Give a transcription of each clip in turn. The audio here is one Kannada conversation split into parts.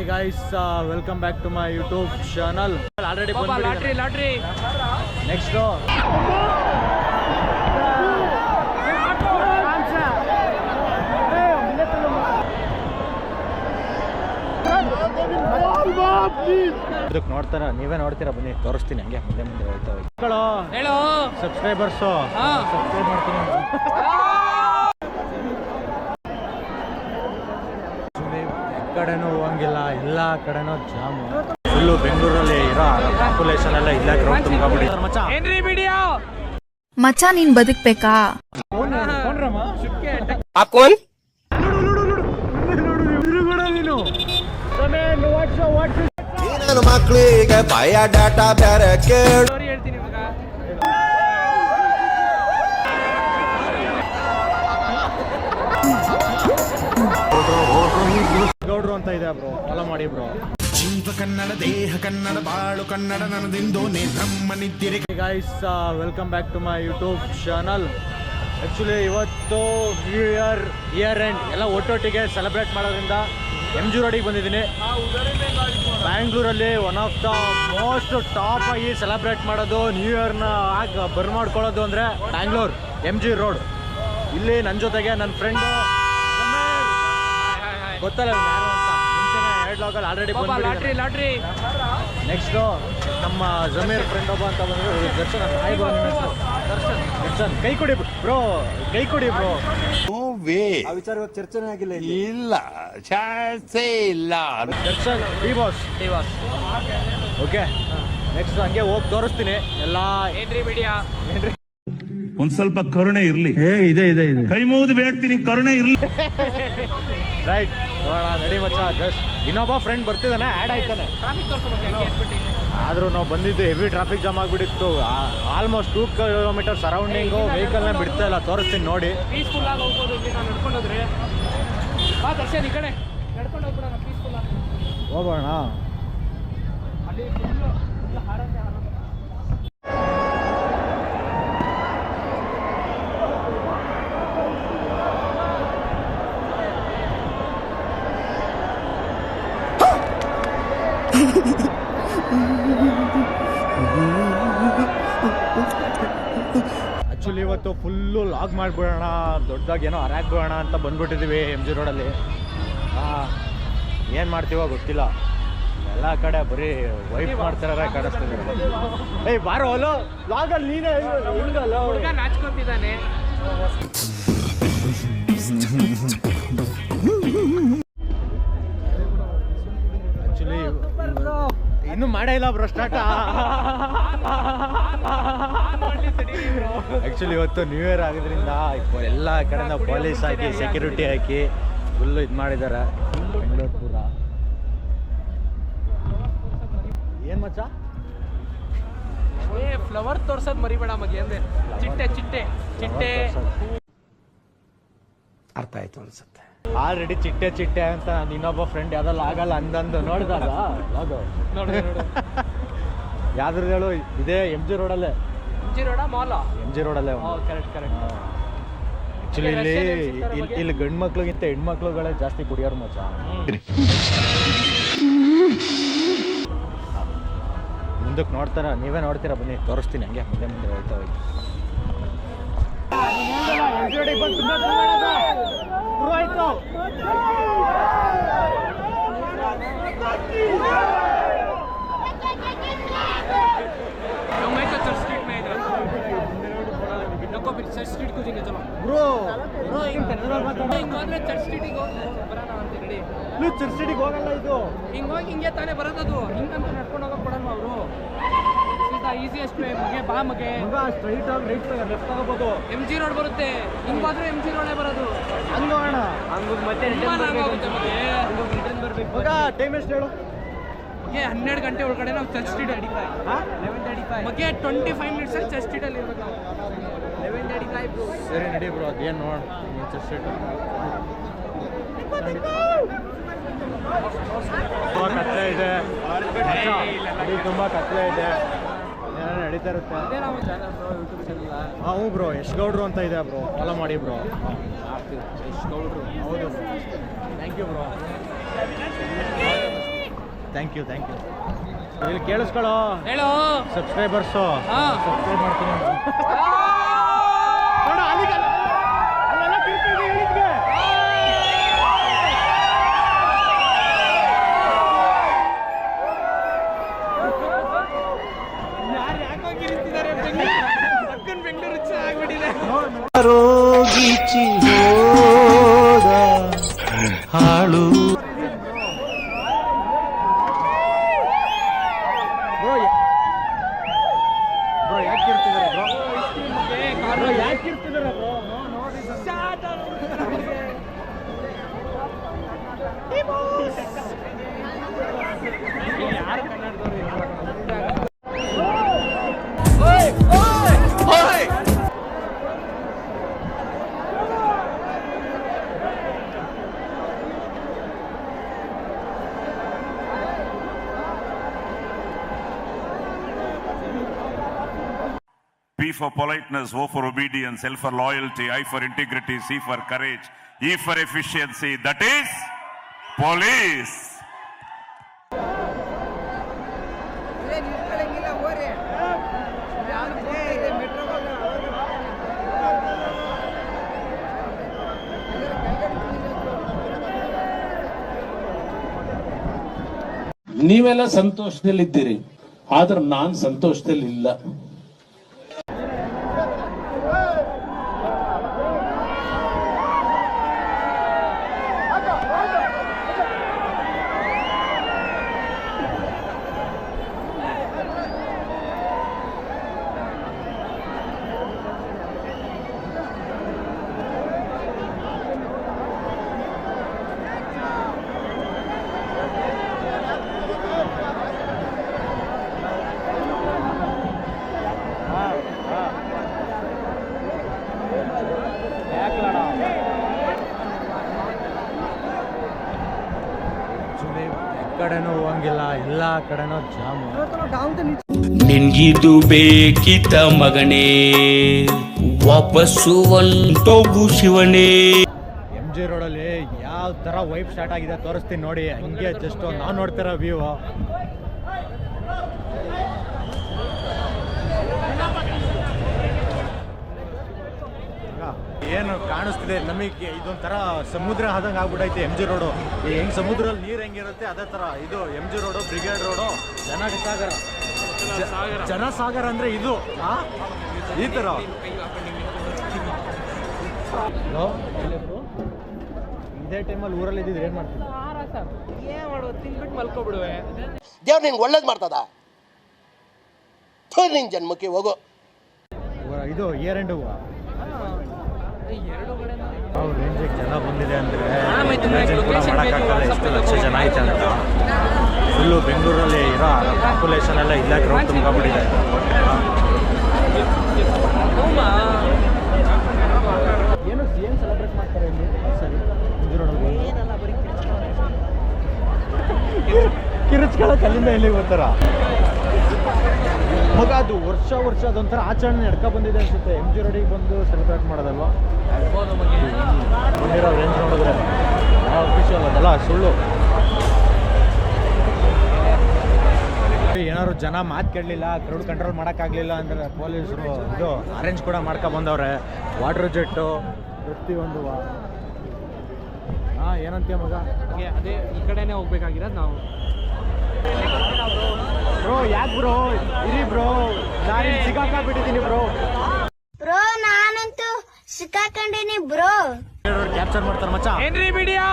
guys, welcome back to my YouTube channel. Already lottery. Next go. ಇದಕ್ಕೆ ನೋಡ್ತಾರ ನೀವೇ ನೋಡ್ತೀರಾ ಬನ್ನಿ ತೋರಿಸ್ತೀನಿ ಹಂಗೆ ಮುಂದೆ ಮುಂದೆ ಹೋಗ್ತಾ ಹೋಗಿ ಹೇಳು ಸಬ್ಸ್ಕ್ರೈಬರ್ಸು ಸಬ್ಸ್ಕ್ರೈಬ್ ಮಾಡ್ತೀನಿ ಕಡೆನೂ ಹೋಗಂಗಿಲ್ಲ ಎಲ್ಲ ಕಡೆನೂ ಜಾಮು ಫುಲ್ಲು ಬೆಂಗಳೂರಲ್ಲಿ ಇರೋ ಪಾಪ್ಯುಲೇಷನ್ ಎಲ್ಲ ಇಲ್ಲ ಗ್ರೌಂಡ್ ತುಂಬಿಬಿಟ್ಟಿದ್ದಾರೆ ಮಚ್ಚ ಏನ್ರಿ ವಿಡಿಯೋ ಮಚ್ಚ ನೀನ್ ಬದುಕ್ಬೇಕಾ ನನ್ನ ಮಕ್ಕಳಿಗೆ ಭಯ ಡಾಟಾ ಬೇರೆ ಕೇಳು ಹೇಳ್ತೀನಿ ಇವಾಗ ಗೌಡ್ರು ಅಂತ ಇದೆ ಬ್ರೋ ಫಾಲೋ ಮಾಡಿ ಬ್ರೋ ಜೀವ ಕನ್ನಡ ದೇಹ ಕನ್ನಡ ಬಾಳು ಕನ್ನಡ ನನ್ನದಿಂದೋನೆ ನಮ್ಮ ನಿದ್ದಿರೆ guys welcome back to my YouTube channel. Actually ಇವತ್ತು ನ್ಯೂ ಇಯರ್ ಎಂಡ್ ಎಲ್ಲ ಒಟ್ಟೊಟ್ಟಿಗೆ ಸೆಲೆಬ್ರೇಟ್ ಮಾಡೋದ್ರಿಂದ MG ರೋಡಿಗೆ ಬಂದಿದ್ದೀನಿ. ಬ್ಯಾಂಗ್ಳೂರಲ್ಲಿ one of the most top ಆಗಿ ಸೆಲೆಬ್ರೇಟ್ ಮಾಡೋದು ನ್ಯೂ ಇಯರ್ನ ಬರ್ ಮಾಡ್ಕೊಳ್ಳೋದು ಅಂದರೆ ಬ್ಯಾಂಗ್ಳೂರ್ MG ರೋಡ್. ಇಲ್ಲಿ ನನ್ನ ಜೊತೆಗೆ ನನ್ನ ಫ್ರೆಂಡು ಗೊತ್ತಲ್ಲ ಯಾರು ಅಂತ ಮುಂಚೆನೇ ಎರಡು ಲಾಗಲ್ಲಿ ಆಲ್ರೆಡಿ ಲಾಟ್ರಿ ನೆಕ್ಸ್ಟು ನಮ್ಮ ಜಮೀರ್ ಫ್ರೆಂಡ್ ಒಬ್ಬ ಅಂತ ಬಂದರು ದರ್ಶನ್ ಹಾಯ್ ಬ್ರೋ ದರ್ಶನ್ ಕೈ ಕೊಡಿ ಬ್ರೋ ಆ ವಿಚಾರವಾಗಿ ಚರ್ಚೆನೇ ಆಗಿಲ್ಲ ಇಲ್ಲ ಚಾನ್ಸೇ ಇಲ್ಲ Darshan D boss okay next ಹಂಗೆ ಹೋಗಿ ತೋರಿಸ್ತೀನಿ ಎಲ್ಲ ಏನ್ರಿ ವಿಡಿಯೋ ಒಂದ್ ಸ್ವಲ್ಪ ಕರುಣೆ ಇರ್ಲಿ. ಇದೆ ಕೈ ಮುಗಿದು ಬೇಡ್ತೀನಿ, ಕರುಣೆ ಇರ್ಲಿ. ರೈಟ್ ನೋಡೋಣ ನಡಿ ಮಚ್ಚ. ಜಸ್ಟ್ ಇನ್ನೊಬ್ಬ ಫ್ರೆಂಡ್ ಬರ್ತಿದ್ದಾನೆ, ಆ್ಯಡ್ ಆಯ್ತಾನೆ. ಆದರೂ ನಾವು ಬಂದಿದ್ದು ಹೆವಿ ಟ್ರಾಫಿಕ್ ಜಾಮ್ ಆಗಿಬಿಟ್ಟಿತ್ತು. ಆಲ್ಮೋಸ್ಟ್ 2 ಕಿಲೋಮೀಟರ್ ಸರೌಂಡಿಂಗು ವೆಹಿಕಲ್ನ ಬಿಡ್ತಾ ಇಲ್ಲ. ತೋರಿಸ್ತೀನಿ ನೋಡಿ. ಪೀಸ್ಫುಲ್ ಆಗಿ ಹೋಗ್ಬೋದು ಇಲ್ಲಿ ನಾವು ನಡ್ಕೊಂಡು ಹೋದ್ರೆ. ಬಾ ದರ್ಶನ್ ಈ ಕಡೆ ನಡ್ಕೊಂಡು ಹೋಗ್ಬಿಡೋಣ ಪೀಸ್ಫುಲ್ ಆಗಿ ಹೋಗೋಣ. ಅಲ್ಲಿ ಫುಲ್ ಹಾರಕ್ಕೆ ಆ್ಯಕ್ಚುಲಿ ಇವತ್ತು ಫುಲ್ಲು ಲಾಗ್ ಮಾಡಿಬಿಡೋಣ, ದೊಡ್ಡದಾಗಿ ಏನೋ ಹರಾಕ್ಬಿಡೋಣ ಅಂತ ಬಂದ್ಬಿಟ್ಟಿದ್ದೀವಿ MG ರೋಡಲ್ಲಿ. ಏನು ಮಾಡ್ತೀವೋ ಗೊತ್ತಿಲ್ಲ, ಎಲ್ಲ ಕಡೆ ಬರೀ ವೈಫ್ ಮಾಡ್ತಾರ ಕಾಣಿಸ್ತಿದ್ದಾರೆ. ಏಯ್ ಬಾರೋ ಅಲ್ಲೋ ಲಾಗಲ್ಲಿ ನೀನೇ ಹುಡುಗ ನಾಚ್ಕೊತಿದ್ದಾನೆ. ಆ್ಯಕ್ಚುಲಿ ಇನ್ನೂ ಮಾಡೇ ಇಲ್ಲ ಬ್ರೋ ಸ್ಟಾರ್ಟ್. ಆ್ಯಕ್ಚುಲಿ ಇವತ್ತು ನ್ಯೂ ಇಯರ್ ಆಗಿದ್ರಿಂದ ಎಲ್ಲ ಕಡೆಯಿಂದ ಪೊಲೀಸ್ ಹಾಕಿ ಸೆಕ್ಯೂರಿಟಿ ಹಾಕಿ ಫುಲ್ಲು ಇದು ಮಾಡಿದ್ದಾರೆ ಬೆಂಗಳೂರು ಪೂರ. ಏನು ಮಚ್ಚ ಫ್ಲವರ್ ತೋರ್ಸೋದು ಮರಿಬೇಡ ಮಗೆ ಅಂದೆ. ಚಿಟ್ಟೆ ಅರ್ಥ ಆಯ್ತು ಅನ್ಸುತ್ತೆ. ಆಲ್ರೆಡಿ ಚಿಟ್ಟೆ ಅಂತ ಇನ್ನೊಬ್ಬ ಫ್ರೆಂಡ್ ಯಾವ್ದಲ್ಲ ಆಗಲ್ಲ ಅಂದಂದು ನೋಡಿದಾಗ ಅದು ಯಾವ್ದ್ರದ್ದು ಹೇಳು, ಇದೇ MG ರೋಡಲ್ಲೇ. MG ರೋಡ ಮಾಲ MG ರೋಡಲ್ಲೇ. ಕರೆಕ್ಟ್ ಆ್ಯಕ್ಚುಲಿ ಇಲ್ಲಿ ಗಂಡು ಮಕ್ಳಿಗಿಂತ ಹೆಣ್ಮಕ್ಳುಗಳೇ ಜಾಸ್ತಿ ಕುಡಿಯೋರು ಮಚ್ಚ. ಮುಂದಕ್ಕೆ ನೋಡ್ತಾರ ನೀವೇ ನೋಡ್ತೀರಾ ಬನ್ನಿ ತೋರಿಸ್ತೀನಿ ಹಂಗೆ ಮುಂದೆ ಮುಂದೆ ಹೋಗ್ತಾ ಹೋಗಿ. चर्च स्ट्रीट में इधर नको फिर चर्च स्ट्रीट को जाएंगे चलो ಬ್ರೋ ಹಿಂಗೋದ್ರೆ ಚರ್ಚ್ ಸ್ಟ್ರೀಟಿಗೆ ಬರೋಣ ಅಂತ ರೆಡಿ. ನೀವು ಚರ್ಚ್ ಸ್ಟ್ರೀಟಿಗೆ ಹೋಗಲ್ಲ, ಇದು ಹಿಂಗೋಗಿ ಹಿಂಗೆ ತಾನೇ ಬರೋದದು. ಹಿಂಗಂತ ನಡ್ಕೊಂಡು ಹೋಗಕ್ಕೆ ಕೊಡಲ್ವ ಅವರು? ಸೀದಾ ಈಸಿಯೆಸ್ಟ್ ವೇ ಮಗೆ ಬಾ ಮಗೆ. ಸ್ಟ್ರೈಟ್ ಆಗಿ ರೈಟ್ ಲೆಫ್ಟ್ ತಗೋಬೋದು. MG ರೋಡ್ ಬರುತ್ತೆ, ಹಿಂಗೋದ್ರೆ MG ರೋಡೇ ಬರೋದು. ಹಂಗೋಣ ಮತ್ತೆ ರಿಟರ್ನ್ ಬರಬೇಕು. ಇವಾಗ ಟೈಮ್ ಎಷ್ಟು ಹೇಳು? 12 ಗಂಟೆ ಒಳಗಡೆ ನಾವು ಚರ್ಚ್ ಸ್ಟ್ರೀಟ್ 11:35 ಮಗೆ 25 ಮಿನಿಟ್ಸ್ ಚರ್ಚ್ ಸ್ಟ್ರೀಟಲ್ಲಿ ಇರ್ಬೇಕು ನಾವು. 11:35 ಸರಿ ನಡಿ ಬ್ರೋ, ಅದೇನು ನೋಡಿ ಚರ್ಚ್ ಸ್ಟ್ರೀಟ್ ತುಂಬ ಕತ್ಲೆ ಇದೆ, ತುಂಬ ಕತ್ಲೆ ಇದೆ, ಏನೇನು ನಡೀತಾ ಇರುತ್ತೆ. ಅದೇ ನಾವು ಚಾನಲ್ ಬ್ರೋ, ಯೂಟ್ಯೂಬ್ ಚಾನಲ್. ಹ್ಞೂ ಬ್ರೋ, ಯಶ್ ಗೌಡ್ರು ಅಂತ ಇದೆ ಬ್ರೋ, ಫಾಲೋ ಮಾಡಿ ಬ್ರೋ. ಯಶ್ ಗೌಡ್ರು ಹೌದು bro, thank you bro. Thank you ಇಲ್ಲಿ ಕೇಳಿಸ್ಕೊಳ್ಳೋ ಹೇಳೋ ಸಬ್ಸ್ಕ್ರೈಬರ್ಸು ಹಾ. ಸಬ್ಸ್ಕ್ರೈಬ್ ಮಾಡ್ತೀನಿ ನೋಡು, ಅಲ್ಲೆಲ್ಲ ಕಿರ್ತಿದೆ ಹೇಳಿದ್ಗೆ. ಯಾರು ಯಾಕೋ ಗಿರಿತಿದ್ದಾರೆ ಅಕ್ಕನ್ ಬೆಂಗಳೂರು ಆಗ್ಬಿಟ್ಟಿದೆ ಹಾಳು ಬ್ರೋ ಯಾಕೆ ಕಿರ್ತಿದ್ದಾರೆ ಬ್ರೋ ಯಾಕೆ ಕಿರ್ತಿದ್ದಾರೆ ಬ್ರೋ ಯಾರು ಕನ್ನಡದವ್ರು P for politeness, O for obedience, L for loyalty, I for integrity, C for courage, E for efficiency. That is police. ನೀವೆಲ್ಲ ಸಂತೋಷದಲ್ಲಿದ್ದೀರಿ, ಆದ್ರೆ ನಾನ್ ಸಂತೋಷದಲ್ಲಿಲ್ಲ. ಕಡೆನೂ ಹೋಗಂಗಿಲ್ಲ, ಎಲ್ಲ ಕಡೆನೂ ಜಾಮು. ನಿನ್ಗಿದು ಬೇಕಿತ ಮಗನೇ, ವಾಪಸ್ಸು ಒಂಟೋಗು ಶಿವನೇ. MG ರೋಡಲ್ಲಿ ಯಾವ ಥರ ವೈಪ್ ಸ್ಟಾರ್ಟ್ ಆಗಿದೆ ತೋರಿಸ್ತೀನಿ ನೋಡಿ. ಹಂಗೆ ಜಸ್ಟ್ ನಾವು ನೋಡ್ತಿರೋ ವ್ಯೂ. ಏನು ಕಾಣಿಸ್ತಿದೆ ನಮಗೆ, ಇದೊಂಥರ ಸಮುದ್ರ ಆದಂಗೆ ಆಗ್ಬಿಟ್ಟೈತೆ MG ರೋಡು. ಹೆಂಗ್ ಸಮುದ್ರದಲ್ಲಿ ನೀರು ಹೆಂಗಿರುತ್ತೆ ಅದೇ ಥರ ಇದು MG ರೋಡು, ಬ್ರಿಗೇಡ್ ರೋಡು, ಜನಸಾಗರ ಅಂದ್ರೆ ಇದು ಈ ಥರ. ಇದೇ ಟೈಮಲ್ಲಿ ಊರಲ್ಲಿ ಇದ್ದಿದ್ರೆ ಏನು ಮಾಡ್ತಿದ್ದೆ? ಏನ್ ಮಾಡೋದು, ತಿನ್ಬಿಟ್ಟು ಮಲ್ಕೊಬಿಡುವೆ. ದೇವ್ರು ನಿನ್ಗೆ ಒಳ್ಳೇದು ಮಾಡ್ತದ, ನಿನ್ ಜನ್ಮಕ್ಕೆ ಹೋಗೋ. ಇದು ಏರ್ ಎಂಡ್ ಹೂವು ಎರಡು ಕಡೆ ಅವ್ರ ರೇಂಜಿಗೆ ಜನ ಬಂದಿದೆ ಅಂದರೆ ಆರಾಮಾಯ್ತು, ಕೂಡ ಮಾಡೋಕ್ಕಾಗಲ್ಲ. ಎಷ್ಟು ಲಕ್ಷ ಜನ ಐತೆ ಅಂತ. ಫುಲ್ಲು ಬೆಂಗಳೂರಲ್ಲಿ ಇರೋ ಪಾಪ್ಯುಲೇಷನ್ ಎಲ್ಲ ಇಲ್ಲ ಗ್ರೌಂಡ್ ತುಂಬಿಬಿಟ್ಟಿದೆ. ಏನು ಸೆಲೆಬ್ರೇಟ್ ಮಾಡ್ತಾರೆ ಇಲ್ಲಿ ಸರಿ ಕಿರುಚ್ಕೊಳ್ಳೋಕೆ ಅಲ್ಲಿಂದ ಇಲ್ಲಿಗೆ ಬರ್ತಾರ ಮಗ. ಅದು ವರ್ಷ ಅದೊಂಥರ ಆಚರಣೆ ನಡ್ಕೊ ಬಂದಿದೆ ಅನ್ಸುತ್ತೆ. MG ರೋಡಿಗೆ ಬಂದು ಸೆಲೆಬ್ರೇಟ್ ಮಾಡೋದಲ್ವಾ ಬಂದಿರೋ ರೇಂಜ್ ನೋಡಿದ್ರೆ ಅಫಿಷಿಯಲ್ ಅದಲ್ಲ, ಸುಳ್ಳು. ಏನಾದ್ರು ಜನ ಮಾತು ಕೇಳಲಿಲ್ಲ, ಕ್ರೌಡ್ ಕಂಟ್ರೋಲ್ ಮಾಡೋಕ್ಕಾಗಲಿಲ್ಲ ಅಂದರೆ ಪೊಲೀಸರು ಇದು ಅರೇಂಜ್ ಕೂಡ ಮಾಡ್ಕೊ ಬಂದವ್ರೆ. ವಾಟರ್ ಜೆಟ್ಟು ಪ್ರತಿಯೊಂದು. ಏನಂತೀಯ ಮಗ? ಅದೇ ಈ ಕಡೆನೇ ಹೋಗ್ಬೇಕಾಗಿರೋದು ನಾವು. ಬ್ರೋ ಯಾಕೆ ಬ್ರೋ ಇರಿ ಬ್ರೋ, ನಾನು ಸಿಕ್ಕಾಕೊಂಡ್ಬಿಟ್ಟಿದ್ದೀನಿ ಬ್ರೋ. ಬ್ರೋ ನಾನಂತೂ ಸಿಕ್ಕಾಕೊಂಡಿನಿ ಬ್ರೋ. ಕ್ಯಾಪ್ಚರ್ ಮಾಡ್ತಾರೆ ಮಚ್ಚ. ಏನ್ರಿ ಮೀಡಿಯಾ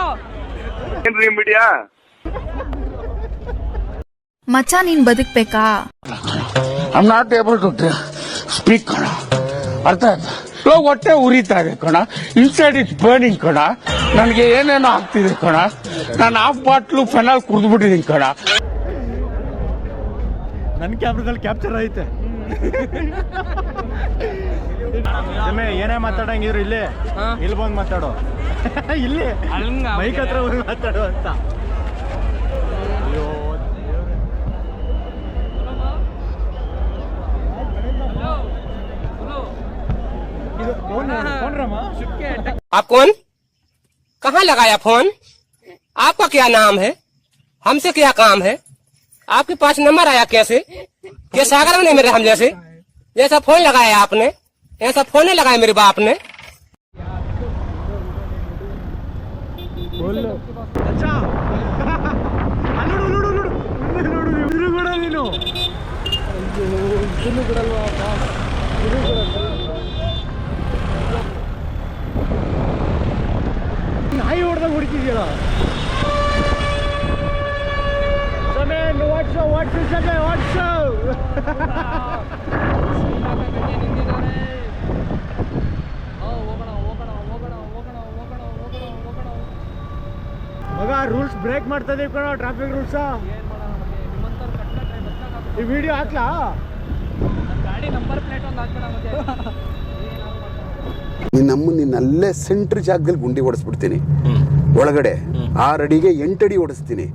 ಮಚ್ಚ ನೀನ್ ಬದುಕ್ಬೇಕಾ? I not able to speak ಕಣ. ಅರ್ಥ ಆಯ್ತಾ? ಹೊಟ್ಟೆ ಉರಿತಾ ಇದೆ ಕಣ, ಇನ್ಸೈಡ್ ಇಟ್ಸ್ ಬರ್ನಿಂಗ್ ಕಣ. ನನಗೆ ಏನೇನೋ ಆಗ್ತಿದೆ ಕಣ. ನಾನು ಹಾಫ್ ಬಾಟ್ಲು ಫೆನಾಲ್ ಕುಡಿದು ಬಿಟ್ಟಿದ್ದೀನಿ ಕಣ. ನನ್ನ ಕ್ಯಾಮ್ರಾದಲ್ಲಿ ಕ್ಯಾಪ್ಚರ್ ಐತೆ. ಏನೇ ಮಾತಾಡಂಗಿದ್ರು ಇಲ್ಲಿ ಬಂದು ಮಾತಾಡೋ. ಇಲ್ಲಿ ಮೈಕ್ ಹತ್ರ ಹೋಗಿ ಮಾತಾಡು ಅಂತ. ಅಯ್ಯೋ आप कौन? कहाँ लगाया फोन? आपका क्या नाम है? हमसे क्या काम है? आपके पास नंबर आया कैसे? ये सागर में नहीं मेरे हम जैसे जैसा फोन लगाया आपने, ऐसा फोन नहीं लगाया मेरे बाप ने। ನೀನು ನಾಯಿ ಹೊಡೆದಾಗ ಹೊಡಿತಿದ್ಯಲ್ಲ ಮಗ ರೂಲ್ಸ್ ಬ್ರೇಕ್ ಮಾಡ್ತಾ ಇದೀವಿ ಕಣ ಟ್ರಾಫಿಕ್ ರೂಲ್ಸ್ ಈ ವಿಡಿಯೋ ಹಾಕ್ಲಾ ಗಾಡಿ ನಂಬರ್ ಪ್ಲೇಟ್ ಒಂದು ಹಾಕ್ಬೇಡ ಮತ್ತೆ ನಿನ್ನ ಅಲ್ಲೇ ಸೆಂಟ್ರ್ ಜಾಗದಲ್ಲಿ ಗುಂಡಿ ಹೊಡೆಸ್ಬಿಡ್ತೀನಿ ಒಳಗಡೆ 6 ಅಡಿಗೆ 8 ಅಡಿ ಹೊಡೆಸ್ತೀನಿ.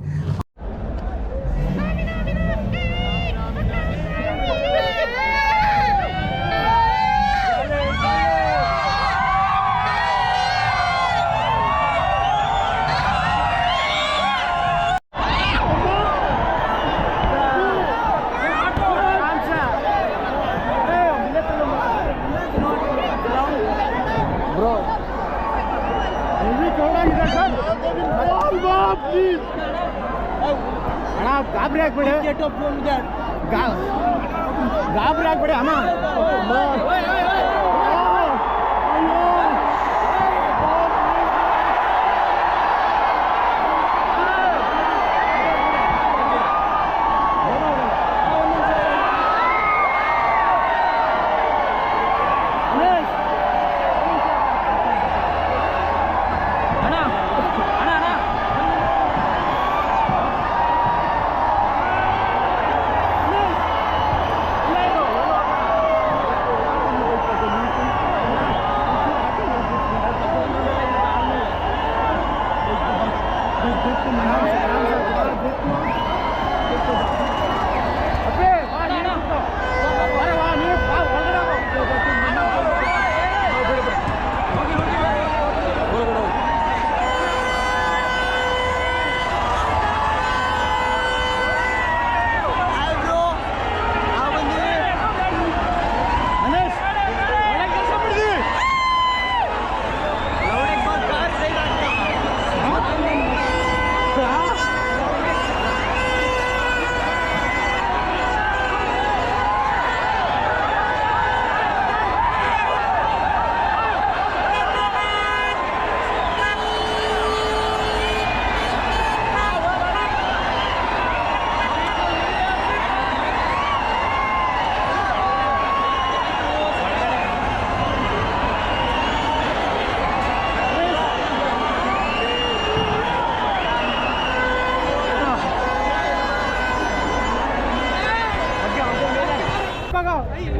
ಗಾಬರಿ ಆಗ್ಬೇಡಿ ಗಾಬರಿ ಆಗ್ಬೇಡಿ ಅಮ್ಮ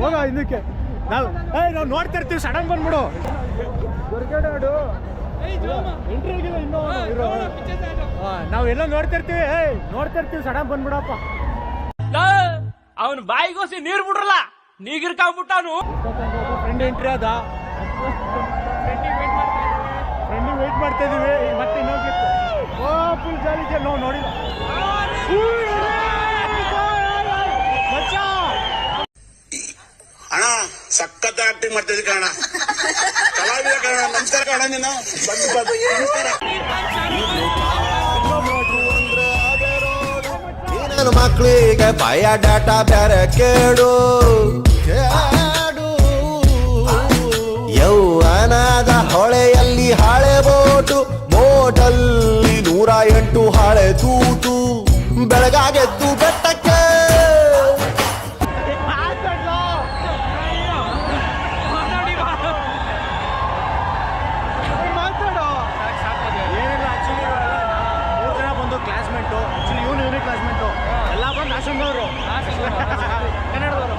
ಹೋಗ ಇದಕ್ಕೆ ನಾವು ನೋಡ್ತಾ ಇರ್ತೀವಿ ಸಡನ್ ಬಂದ್ಬಿಡು ನಾವೆಲ್ಲ ನೋಡ್ತಾ ಇರ್ತೀವಿ ಸಡನ್ ಬಂದ್ಬಿಡಪ್ಪ ಅವನು ಬಾಯಿಗೋಸಿ ನೀರ್ ಬಿಡ್ರಲ್ಲ ನೀಗಿರ್ಕಾಗ್ಬಿಟ್ಟಾನು ಫ್ರೆಂಡ್ ಎಂಟ್ರಿ ಅದ ಫ್ರೆಂಡಿಗೆ ವೇಟ್ ಮಾಡ್ತಾ ಇದೀವಿ ಮತ್ತೆ ಇನ್ನೊಂದು ಫುಲ್ ಜಾಲಿ ನಾವು ನೋಡಿಲ್ಲ ಅಣ್ಣ ಸಖತ್ ಆಕ್ಟಿಂಗ್ ಮಾಡ್ತಿದ್ದೆ ಕಣ ಕಲಾವಿದ ಕಣ. ನಮಸ್ಕಾರ ಕಣ ನೀನು ನನ್ನ ಮಕ್ಕಳಿಗೆ ಬಯೋಡಾಟಾ ಬೇರೆ ಕೇಳು ಯೌವನದ ಹೊಳೆಯಲ್ಲಿ ಹಳೆ ಬೋಟು ಬೋಟಲ್ಲಿ 108 ಹಳೆ ತೂತು ಬೆಳಗಾಗೆದ್ದು ಬೆಟ್ಟಕ್ಕೆ ಕ್ಲಾಸ್ಮೇಟು ಆಕ್ಚುಲಿ ಇವನು ಕ್ಲಾಸ್ಮೇಟು ಎಲ್ಲ ಬಂದು ಹಾಸನದವರು ಕನ್ನಡದವರು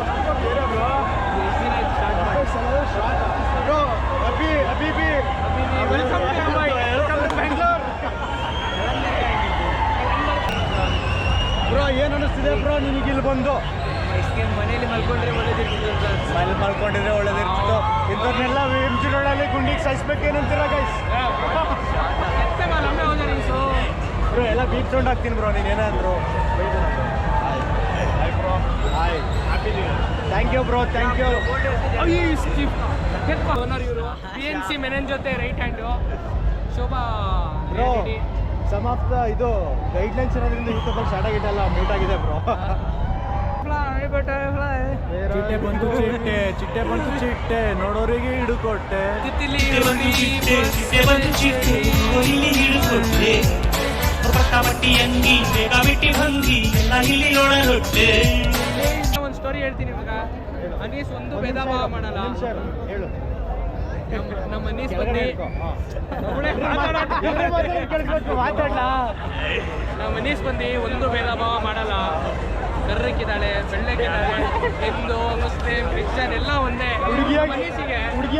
ಬ್ರೋ ಏನು ಅನಿಸ್ತಿದೆ ಬ್ರೋ ನಿನಗೆ ಇಲ್ಲಿ ಬಂದು ಮನೇಲಿ ಮಲ್ಕೊಂಡ್ರೆ ಒಳ್ಳೇದಿರ್ತಿತ್ತು ಮನೇಲಿ ಮಲ್ಕೊಂಡಿದ್ರೆ ಒಳ್ಳೇದಿರ್ತಿತ್ತು ಇಂಥವ್ರನ್ನೆಲ್ಲ MG ರೋಡಲ್ಲಿ ಗುಂಡಿಗೆ ಸಾಯಿಸ್ಬೇಕೇನಂತೀರ ಗೈಸ್ ಬ್ರೋ ಎಲ್ಲ ಬೀಪ್ ಸೌಂಡ್ ಹಾಕ್ತೀನಿ ಬ್ರೋ ನೀನು ಏನಾದ್ರು thank you bro, thank you. Owner ಇವರು PNC ಮೆನನ್ ಜೊತೆ right hand Shobha bro some of the ಇದು ಗೈಡ್ಲೈನ್ಸ್ ಇರೋದ್ರಿಂದ ಯೂಟ್ಯೂಬಲ್ಲಿ ಸ್ಟಾರ್ಟ್ ಆಗಿದ್ದಲ್ಲ ಮ್ಯೂಟ್ ಆಗಿದೆ ಬ್ರೋ. ಚಿಟ್ಟೆ ಬಂತು ಚಿಟ್ಟೆ, ಚಿಟ್ಟೆ ಬಂತು ಚಿಟ್ಟೆ, ನೋಡೋರಿಗೆ ಹಿಡುಕೊಟ್ಟೆ. ಒಂದು ಸ್ಟೋರಿ ಹೇಳ್ತೀನಿ ಇವಾಗ. ಅನೀಸ್ ಒಂದು ಭೇದ ಭಾವ ಮಾಡಲ್ಲ. ಹೇಳು. ನಮ್ಮ ಅನೀಸ್ ಬಂದು ನಮ್ಮ ಅನೀಸ್ ಬಂದು ಒಂದು ಭೇದ ಭಾವ ಮಾಡಲ್ಲ. ಕರ್ರಕ್ಕಿದ್ದಾಳೆ, ಬೆಳ್ಳಕ್ಕಿದ್ದಾಳೆ, ಹಿಂದೂ, ಮುಸ್ಲಿಂ, ಕ್ರಿಶ್ಚಿಯನ್ ಎಲ್ಲ ಒಂದೇ. ಮನೀಸಿಗೆ ಹುಡುಗಿ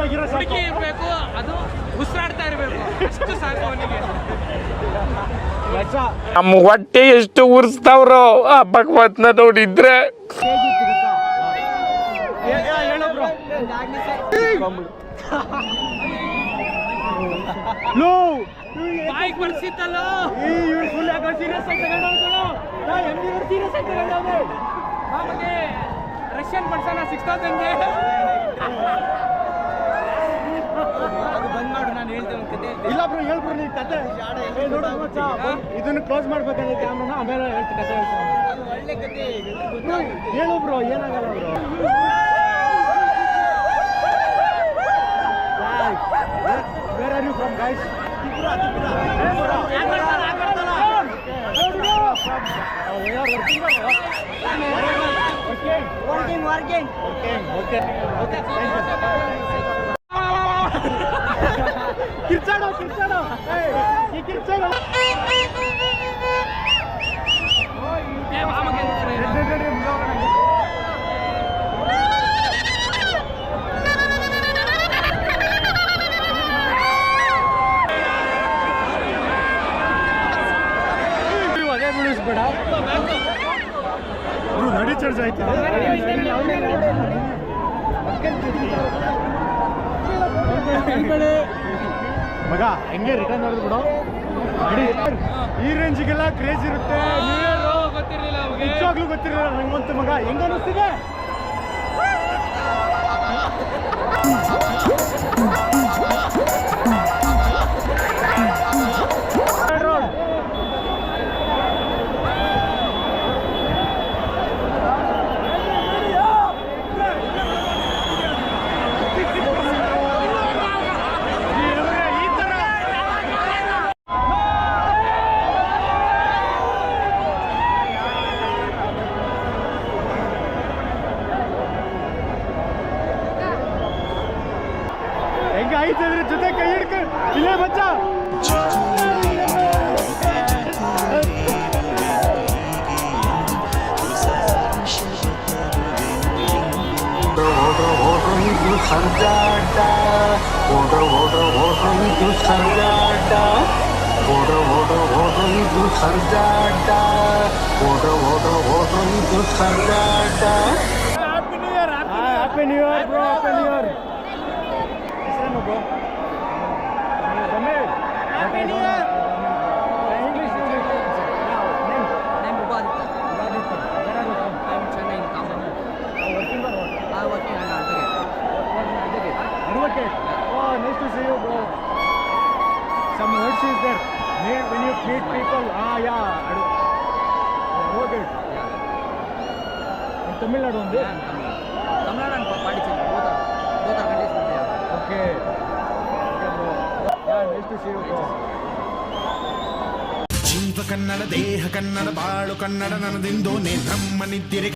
ಇರಬೇಕು, ಅದು ಉಸಿರಾಡ್ತಾ ಇರಬೇಕು, ಅಷ್ಟು ಸಾಕು ಅವನಿಗೆ. ನಮ್ಮ ಹೊಟ್ಟೆ ಎಷ್ಟು ಉರ್ಸ್ತಾವ್ರೋ ಆ ಭಗವತ್ನ ನೋಡಿದ್ರೆ. ಬಾಯಿಗೆ ಬರ್ಸಿತ್ತಲ್ಲ ರಷ್ಯನ್ ಪಡ್ಸೋಣ 6,000ಗೆ. ಬಂದ್ ಮಾಡು, ನಾನು ಹೇಳ್ತೇನೆ ಕತೆ. ಇಲ್ಲ ಬ್ರೋ, ಹೇಳ್ಬ್ರು ನೀ ಕತೆ. ಇದನ್ನು ಕ್ಲೋಸ್ ಮಾಡ್ಬೇಕಂದ್ರೆ ಕ್ಯಾಮ್ರಾನ, ಆಮೇಲೆ ಹೇಳ್ತೀನಿ ಕತೆ. ಒಳ್ಳೆ ಕತೆ ಹೇಳು ಬ್ರೋ, ಏನಾಗಲ್ಲ bro. Where are you from, guys? Tripura. We are working. Okay. ಕಿರ್ಚಾಡೋ. ಈ ಕಿರ್ಚಾಡೋ. ನಡಿ ಚಾರ್ಜ್ ಆಯ್ತು ಮಗ, ಹೆಂಗೆ ರಿಟರ್ನ್ ಮಾಡಿದ್ರು ಬಿಡು. ನಡಿ. ಈ ರೇಂಜಿಗೆಲ್ಲ ಕ್ರೇಜ್ ಇರುತ್ತೆ. ಗೊತ್ತಿರಲಿಲ್ಲ ನಿಜವಾಗ್ಲೂ ಗೊತ್ತಿರಲಿಲ್ಲ ನಂಗಂತೂ ಮಗ. ಹೆಂಗ ಅನಿಸ್ತಿದೆ? ಹೆಂಗ ಆಯ್ತು ಅದ್ರ ಜೊತೆ ಕೈ ಹಿಡ್ಕ ಇಲ್ಲೇ ಬಚ್ಚ. Happy new year bro, happy new year. ಹೆಸರೇನು bro? Happy new year. English advocate. Oh, nice to see you, bro. Some words is there. When you meet people, yeah. Advocate. In Tamil Nadu only? Tamil Nadu and Pondicherry, both are countries with there. Okay, bro. Yeah, nice to see you, bro. ಜೀವ ಕನ್ನಡ, ದೇಹ ಕನ್ನಡ, ಬಾಳು ಕನ್ನಡ, ನನದಿಂದೋ ನೇ ಬ್ರಹ್ಮನಿದ್ದಿರೆ.